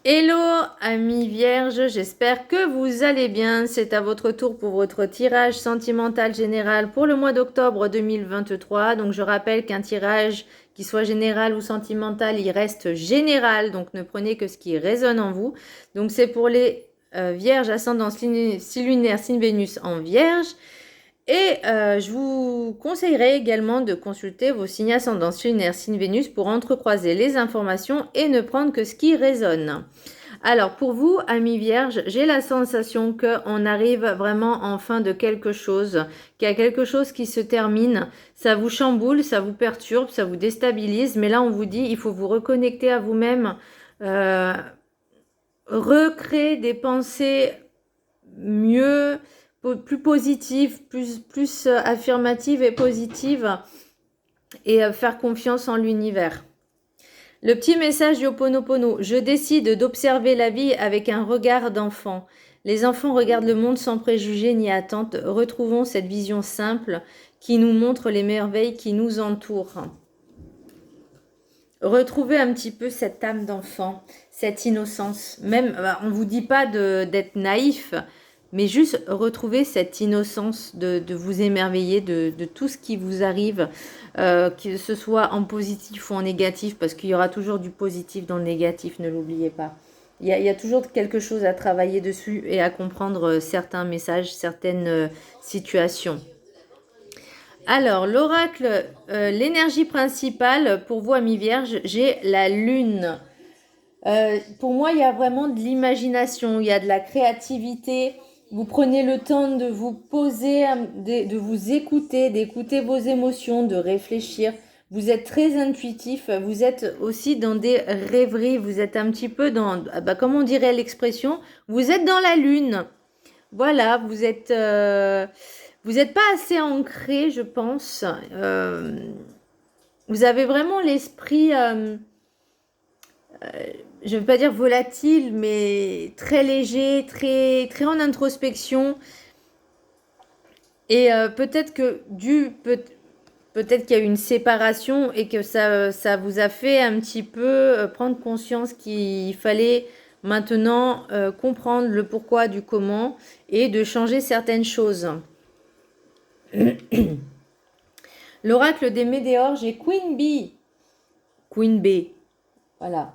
Hello amis vierges, j'espère que vous allez bien. C'est à votre tour pour votre tirage sentimental général pour le mois d'octobre 2023. Donc je rappelle qu'un tirage qui soit général ou sentimental, il reste général. Donc ne prenez que ce qui résonne en vous. Donc c'est pour les vierges ascendant signe lunaire, signe Vénus en vierge. Et je vous conseillerais également de consulter vos signes ascendants lunaire, signe Vénus pour entrecroiser les informations et ne prendre que ce qui résonne. Alors pour vous, amis vierges, j'ai la sensation qu'on arrive vraiment en fin de quelque chose, qu'il y a quelque chose qui se termine, ça vous chamboule, ça vous perturbe, ça vous déstabilise, mais là on vous dit il faut vous reconnecter à vous-même, recréer des pensées mieux, plus positives, plus affirmatives et positives et faire confiance en l'univers. Le petit message du Ho'oponopono. Je décide d'observer la vie avec un regard d'enfant. Les enfants regardent le monde sans préjugés ni attentes. Retrouvons cette vision simple qui nous montre les merveilles qui nous entourent. Retrouvez un petit peu cette âme d'enfant, cette innocence. Même, on ne vous dit pas d'être naïf, mais juste retrouver cette innocence de vous émerveiller de tout ce qui vous arrive, que ce soit en positif ou en négatif, parce qu'il y aura toujours du positif dans le négatif, ne l'oubliez pas. Il y a toujours quelque chose à travailler dessus et à comprendre certains messages, certaines situations. Alors, l'oracle, l'énergie principale, pour vous, amis vierges, j'ai la lune. Pour moi, il y a vraiment de l'imagination, il y a de la créativité. Vous prenez le temps de vous poser, de vous écouter, d'écouter vos émotions, de réfléchir. Vous êtes très intuitif, vous êtes aussi dans des rêveries, vous êtes un petit peu dans, comme on dirait l'expression, vous êtes dans la lune. Voilà, vous êtes pas assez ancré, je pense. Vous avez vraiment l'esprit, je ne veux pas dire volatile, mais très léger, très en introspection. Et peut-être que peut-être qu'il y a eu une séparation et que ça vous a fait un petit peu prendre conscience qu'il fallait maintenant comprendre le pourquoi du comment et de changer certaines choses. L'oracle des météores, j'ai Queen Bee. Queen Bee. Voilà.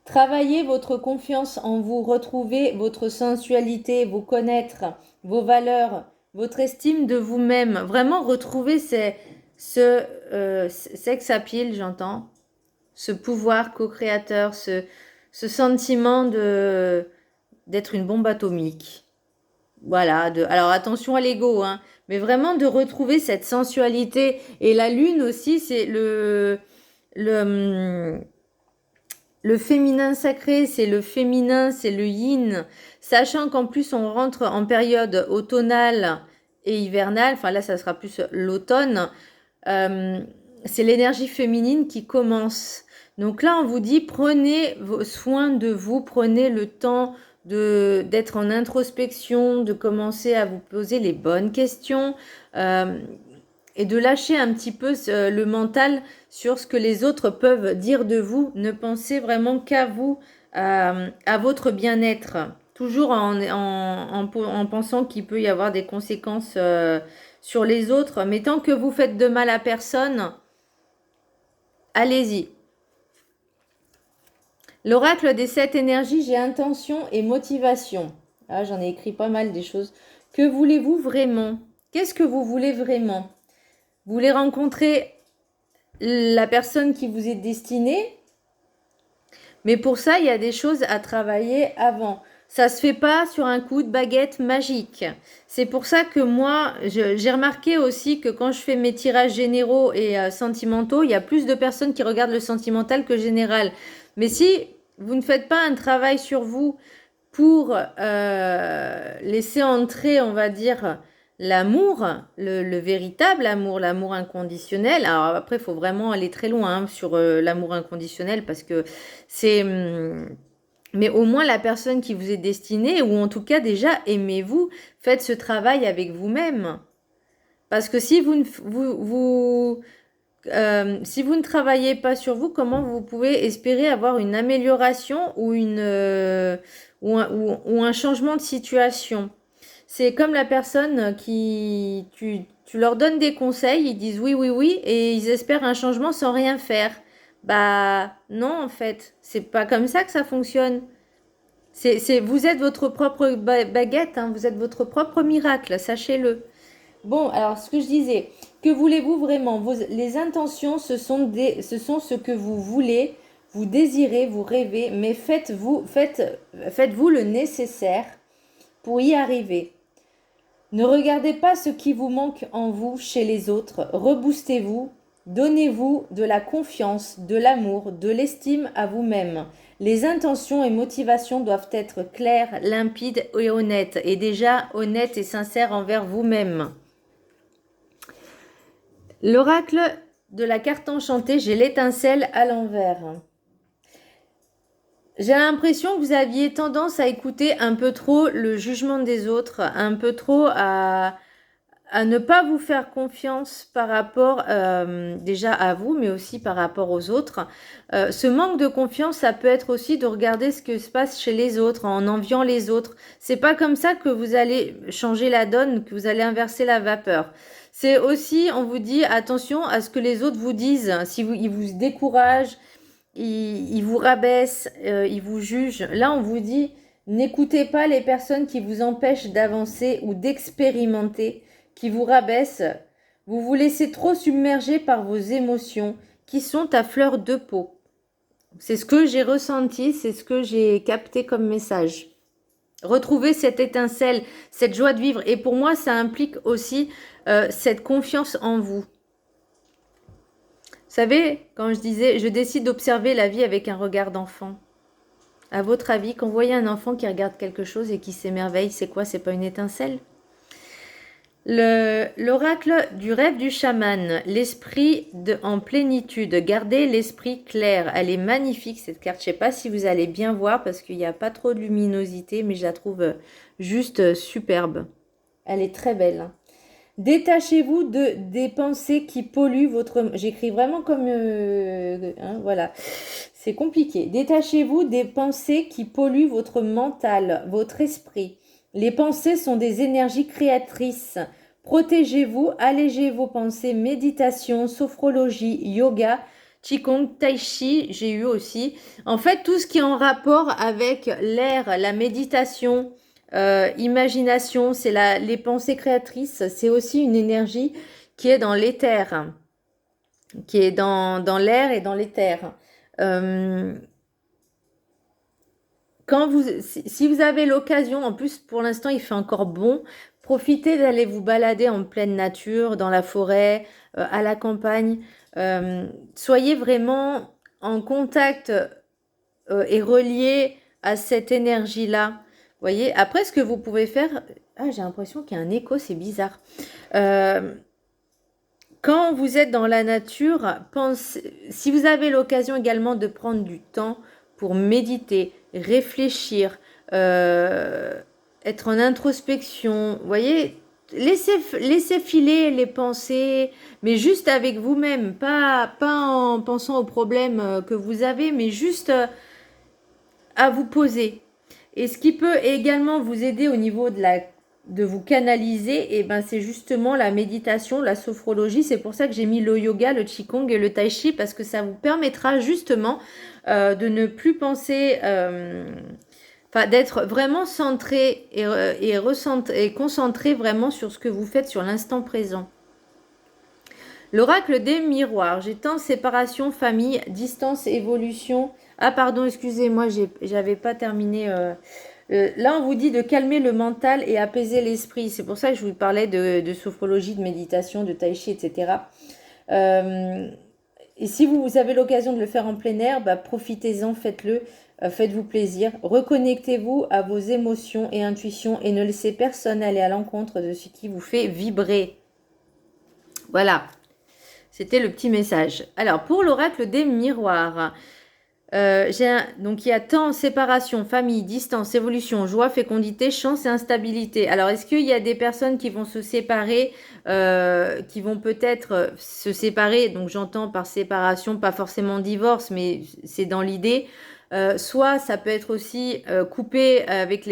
Travaillez votre confiance en vous, retrouvez votre sensualité, vous connaître, vos valeurs, votre estime de vous-même. Vraiment retrouver ce sex appeal, j'entends, ce pouvoir co-créateur, ce sentiment d'être une bombe atomique. Voilà, alors attention à l'ego, hein, mais vraiment de retrouver cette sensualité. Et la lune aussi, c'est le féminin sacré, c'est le féminin, c'est le yin. Sachant qu'en plus, on rentre en période automnale et hivernale, enfin là, ça sera plus l'automne. C'est l'énergie féminine qui commence. Donc là, on vous dit, prenez soin de vous, prenez le temps d'être en introspection, de commencer à vous poser les bonnes questions et de lâcher un petit peu le mental sur ce que les autres peuvent dire de vous. Ne pensez vraiment qu'à vous, à votre bien-être, toujours en pensant qu'il peut y avoir des conséquences sur les autres. Mais tant que vous faites de mal à personne, allez-y. L'oracle des 7 énergies, j'ai intention et motivation. Ah, j'en ai écrit pas mal des choses. Que voulez-vous vraiment? Qu'est-ce que vous voulez vraiment? Vous voulez rencontrer la personne qui vous est destinée? Mais pour ça, il y a des choses à travailler avant. Ça se fait pas sur un coup de baguette magique. C'est pour ça que moi, j'ai remarqué aussi que quand je fais mes tirages généraux et sentimentaux, il y a plus de personnes qui regardent le sentimental que le général. Mais si vous ne faites pas un travail sur vous pour laisser entrer, on va dire, l'amour, le véritable amour, l'amour inconditionnel. Alors après, il faut vraiment aller très loin hein, sur l'amour inconditionnel parce que c'est... mais au moins la personne qui vous est destinée, ou en tout cas déjà aimez-vous, faites ce travail avec vous-même. Parce que si si vous ne travaillez pas sur vous, comment vous pouvez espérer avoir une amélioration ou, ou un changement de situation? C'est comme la personne qui... Tu leur donnes des conseils, ils disent oui, oui, oui, et ils espèrent un changement sans rien faire. Bah non, en fait, c'est pas comme ça que ça fonctionne. Vous êtes votre propre baguette, hein, vous êtes votre propre miracle, sachez-le. Bon, alors ce que je disais, que voulez-vous vraiment? Les intentions, ce sont ce que vous voulez, vous désirez, vous rêvez, mais faites-vous le nécessaire pour y arriver. Ne regardez pas ce qui vous manque en vous chez les autres, reboostez-vous, donnez-vous de la confiance, de l'amour, de l'estime à vous-même. Les intentions et motivations doivent être claires, limpides et honnêtes, et déjà honnêtes et sincères envers vous-même. L'oracle de la carte enchantée, j'ai l'étincelle à l'envers. J'ai l'impression que vous aviez tendance à écouter un peu trop le jugement des autres, un peu trop à ne pas vous faire confiance par rapport déjà à vous, mais aussi par rapport aux autres. Ce manque de confiance, ça peut être aussi de regarder ce que se passe chez les autres, en enviant les autres. C'est pas comme ça que vous allez changer la donne, que vous allez inverser la vapeur. C'est aussi, on vous dit, attention à ce que les autres vous disent. Si ils vous découragent, ils vous rabaissent, ils vous jugent. Là, on vous dit, n'écoutez pas les personnes qui vous empêchent d'avancer ou d'expérimenter, qui vous rabaissent. Vous vous laissez trop submerger par vos émotions qui sont à fleur de peau. C'est ce que j'ai ressenti, c'est ce que j'ai capté comme message. Retrouver cette étincelle, cette joie de vivre. Et pour moi, ça implique aussi cette confiance en vous. Vous savez, quand je disais, je décide d'observer la vie avec un regard d'enfant. À votre avis, quand vous voyez un enfant qui regarde quelque chose et qui s'émerveille, c'est quoi? C'est pas une étincelle? L'oracle du rêve du chaman, l'esprit en plénitude, gardez l'esprit clair. Elle est magnifique cette carte, je ne sais pas si vous allez bien voir parce qu'il n'y a pas trop de luminosité, mais je la trouve juste superbe. Elle est très belle. Détachez-vous des pensées qui polluent votre... J'écris vraiment comme... voilà, c'est compliqué. Détachez-vous des pensées qui polluent votre mental, votre esprit. Les pensées sont des énergies créatrices. Protégez-vous, allégez vos pensées, méditation, sophrologie, yoga, qigong, tai chi, j'ai eu aussi. En fait, tout ce qui est en rapport avec l'air, la méditation, imagination, c'est les pensées créatrices, c'est aussi une énergie qui est dans l'éther, qui est dans l'air et dans l'éther. Si vous avez l'occasion, en plus pour l'instant il fait encore bon, profitez d'aller vous balader en pleine nature, dans la forêt, à la campagne. Soyez vraiment en contact et relié à cette énergie-là. Voyez, après ce que vous pouvez faire, j'ai l'impression qu'il y a un écho, c'est bizarre. Quand vous êtes dans la nature, si vous avez l'occasion également de prendre du temps pour méditer, réfléchir, être en introspection, voyez, laissez filer les pensées, mais juste avec vous-même, pas en pensant aux problèmes que vous avez, mais juste à vous poser. Et ce qui peut également vous aider au niveau de vous canaliser, et ben c'est justement la méditation, la sophrologie. C'est pour ça que j'ai mis le yoga, le qigong et le tai chi, parce que ça vous permettra justement de ne plus penser, d'être vraiment centré et concentré vraiment sur ce que vous faites sur l'instant présent. L'oracle des miroirs. J'ai temps, séparation, famille, distance, évolution. Ah pardon, excusez-moi, j'avais pas terminé. Là, on vous dit de calmer le mental et apaiser l'esprit. C'est pour ça que je vous parlais de sophrologie, de méditation, de tai chi, etc. Et si vous avez l'occasion de le faire en plein air, profitez-en, faites-le, faites-vous plaisir. Reconnectez-vous à vos émotions et intuitions et ne laissez personne aller à l'encontre de ce qui vous fait vibrer. Voilà, c'était le petit message. Alors, pour l'oracle des miroirs... Donc il y a temps, séparation, famille, distance, évolution, joie, fécondité, chance et instabilité. Alors est-ce qu'il y a des personnes qui vont se séparer, qui vont peut-être se séparer, donc j'entends par séparation, pas forcément divorce, mais c'est dans l'idée. Soit ça peut être aussi coupé avec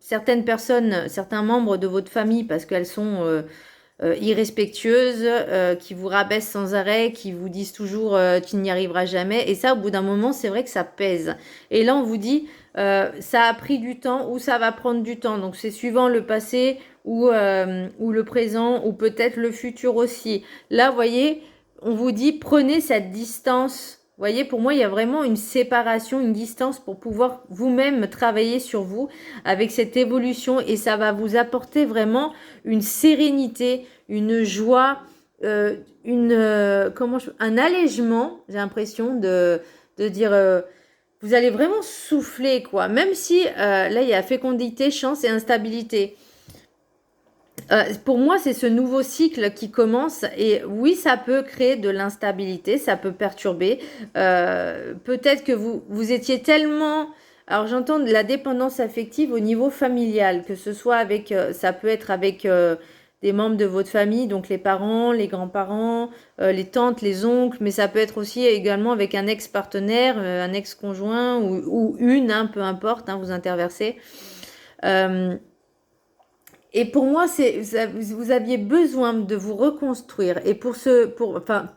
certaines personnes, certains membres de votre famille parce qu'elles sont irrespectueuses, qui vous rabaissent sans arrêt, qui vous disent toujours tu n'y arriveras jamais. Et ça, au bout d'un moment, c'est vrai que ça pèse. Et là, on vous dit ça a pris du temps ou ça va prendre du temps. Donc, c'est suivant le passé ou le présent ou peut-être le futur aussi. Là, vous voyez, on vous dit prenez cette distance. Vous voyez, pour moi, il y a vraiment une séparation, une distance pour pouvoir vous-même travailler sur vous avec cette évolution et ça va vous apporter vraiment une sérénité, une joie, un allègement, j'ai l'impression de dire, vous allez vraiment souffler, quoi. Même si là, il y a fécondité, chance et instabilité. Pour moi, c'est ce nouveau cycle qui commence et oui, ça peut créer de l'instabilité, ça peut perturber. Peut-être que vous étiez tellement... Alors j'entends de la dépendance affective au niveau familial, que ce soit avec... ça peut être avec des membres de votre famille, donc les parents, les grands-parents, les tantes, les oncles, mais ça peut être aussi également avec un ex-partenaire, un ex-conjoint ou une, hein, peu importe, hein, vous interversez. Et pour moi, vous aviez besoin de vous reconstruire et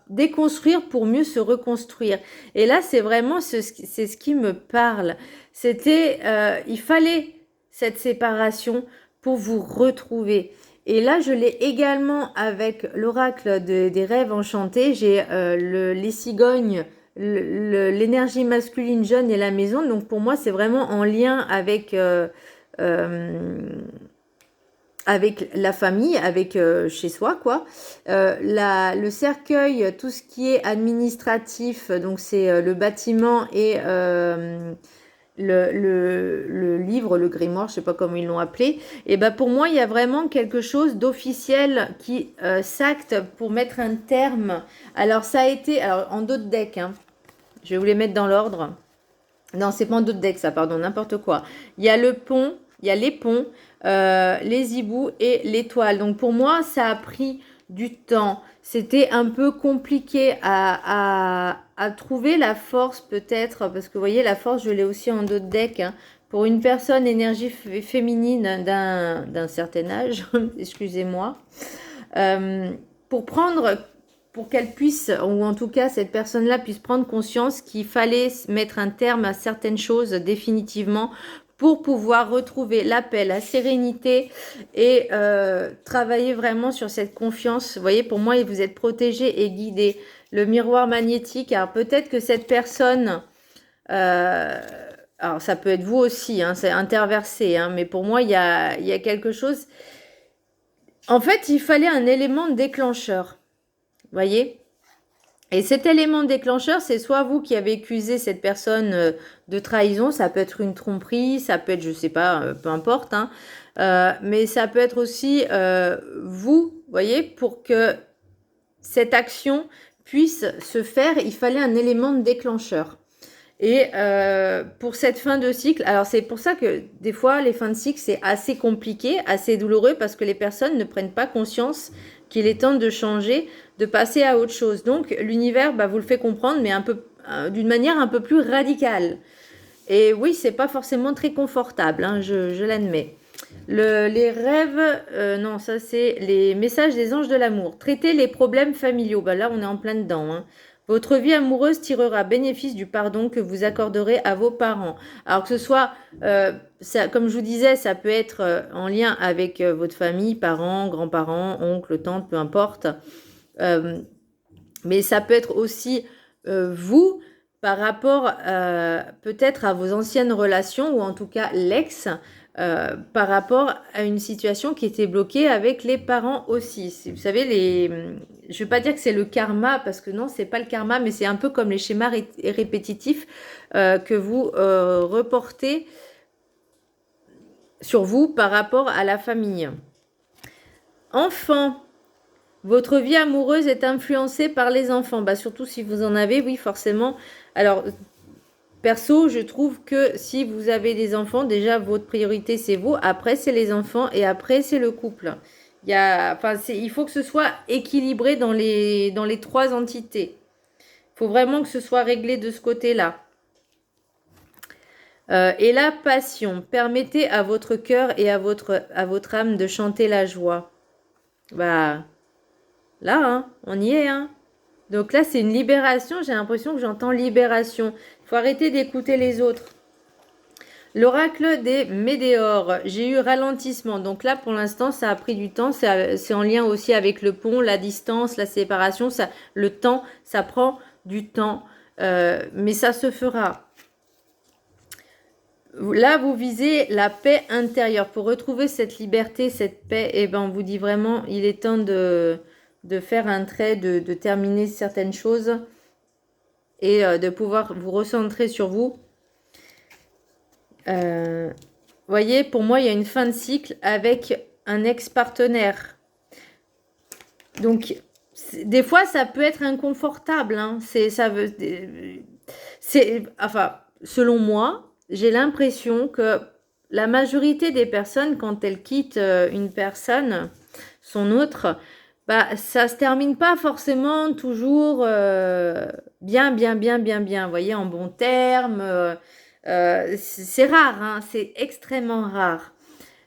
déconstruire pour mieux se reconstruire. Et là, c'est vraiment c'est ce qui me parle. Il fallait cette séparation pour vous retrouver. Et là, je l'ai également avec l'oracle des rêves enchantés. J'ai les cigognes, l'énergie masculine jeune et la maison. Donc pour moi, c'est vraiment en lien avec la famille, avec chez soi, quoi. Le cercueil, tout ce qui est administratif, donc c'est le bâtiment et le livre, le grimoire, je sais pas comment ils l'ont appelé. Et ben pour moi, il y a vraiment quelque chose d'officiel qui s'acte pour mettre un terme. Alors ça a été, alors en d'autres decks, hein, je vais vous les mettre dans l'ordre. Non, c'est pas en d'autres decks, ça, pardon, n'importe quoi. Il y a le pont, il y a les ponts, les hiboux et l'étoile. Donc pour moi, ça a pris du temps. C'était un peu compliqué à trouver la force peut-être, parce que vous voyez, la force, je l'ai aussi en d'autres decks. Hein. Pour une personne énergie féminine d'un certain âge, excusez-moi, pour qu'elle puisse, ou en tout cas cette personne-là puisse prendre conscience qu'il fallait mettre un terme à certaines choses définitivement pour pouvoir retrouver la paix, la sérénité et travailler vraiment sur cette confiance. Vous voyez, pour moi, vous êtes protégé et guidé. Le miroir magnétique, alors peut-être que cette personne, alors ça peut être vous aussi, hein, c'est interversé, hein, mais pour moi, il y a quelque chose... En fait, il fallait un élément déclencheur. Voyez? Et cet élément déclencheur, c'est soit vous qui avez accusé cette personne de trahison, ça peut être une tromperie, ça peut être, je sais pas, peu importe, hein, mais ça peut être aussi vous, voyez, pour que cette action puisse se faire, il fallait un élément déclencheur. Et pour cette fin de cycle, alors c'est pour ça que des fois les fins de cycle c'est assez compliqué, assez douloureux parce que les personnes ne prennent pas conscience qu'il est temps de changer, de passer à autre chose. Donc l'univers vous le fait comprendre mais d'une manière un peu plus radicale. Et oui, c'est pas forcément très confortable, hein, je l'admets. Les rêves, non, ça c'est les messages des anges de l'amour. Traiter les problèmes familiaux, là on est en plein dedans. Hein. Votre vie amoureuse tirera bénéfice du pardon que vous accorderez à vos parents. Alors que ce soit, comme je vous disais, ça peut être en lien avec votre famille, parents, grands-parents, oncles, tantes, peu importe. Mais ça peut être aussi vous par rapport peut-être à vos anciennes relations ou en tout cas l'ex. Par rapport à une situation qui était bloquée avec les parents aussi. Vous savez, je ne vais pas dire que c'est le karma, parce que non, c'est pas le karma, mais c'est un peu comme les schémas répétitifs que vous reportez sur vous par rapport à la famille. Enfant, votre vie amoureuse est influencée par les enfants. Surtout si vous en avez, oui, forcément. Alors, perso, je trouve que si vous avez des enfants, déjà votre priorité c'est vous, après c'est les enfants et après c'est le couple. Il faut que ce soit équilibré dans les trois entités. Il faut vraiment que ce soit réglé de ce côté-là. Et la passion, permettez à votre cœur et à votre âme de chanter la joie. Bah, là, hein, on y est, hein. Donc là, c'est une libération. J'ai l'impression que j'entends libération. Il faut arrêter d'écouter les autres. L'oracle des météores. J'ai eu ralentissement. Donc là, pour l'instant, ça a pris du temps. C'est en lien aussi avec le pont, la distance, la séparation. Le temps, ça prend du temps. Mais ça se fera. Là, vous visez la paix intérieure. Pour retrouver cette liberté, cette paix, eh ben, on vous dit vraiment, il est temps de faire un trait, de terminer certaines choses et de pouvoir vous recentrer sur vous. Voyez, pour moi, il y a une fin de cycle avec un ex-partenaire. Donc, des fois, ça peut être inconfortable. Hein. Enfin, selon moi, j'ai l'impression que la majorité des personnes, quand elles quittent une personne, son autre, bah, ça se termine pas forcément toujours bien. Vous voyez, en bon terme. C'est rare, hein, c'est extrêmement rare.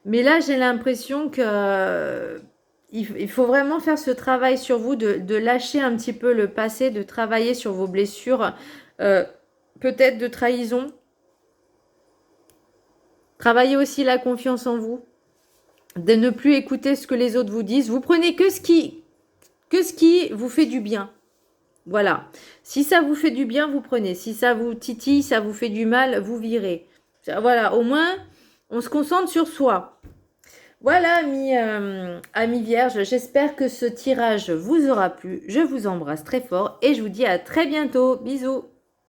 Mais là, j'ai l'impression que il faut vraiment faire ce travail sur vous, de lâcher un petit peu le passé, de travailler sur vos blessures, peut-être de trahison. Travaillez aussi la confiance en vous, de ne plus écouter ce que les autres vous disent. Vous prenez que ce qui vous fait du bien. Voilà. Si ça vous fait du bien, vous prenez. Si ça vous titille, ça vous fait du mal, vous virez. Voilà, au moins, on se concentre sur soi. Voilà, amis vierges, j'espère que ce tirage vous aura plu. Je vous embrasse très fort et je vous dis à très bientôt. Bisous.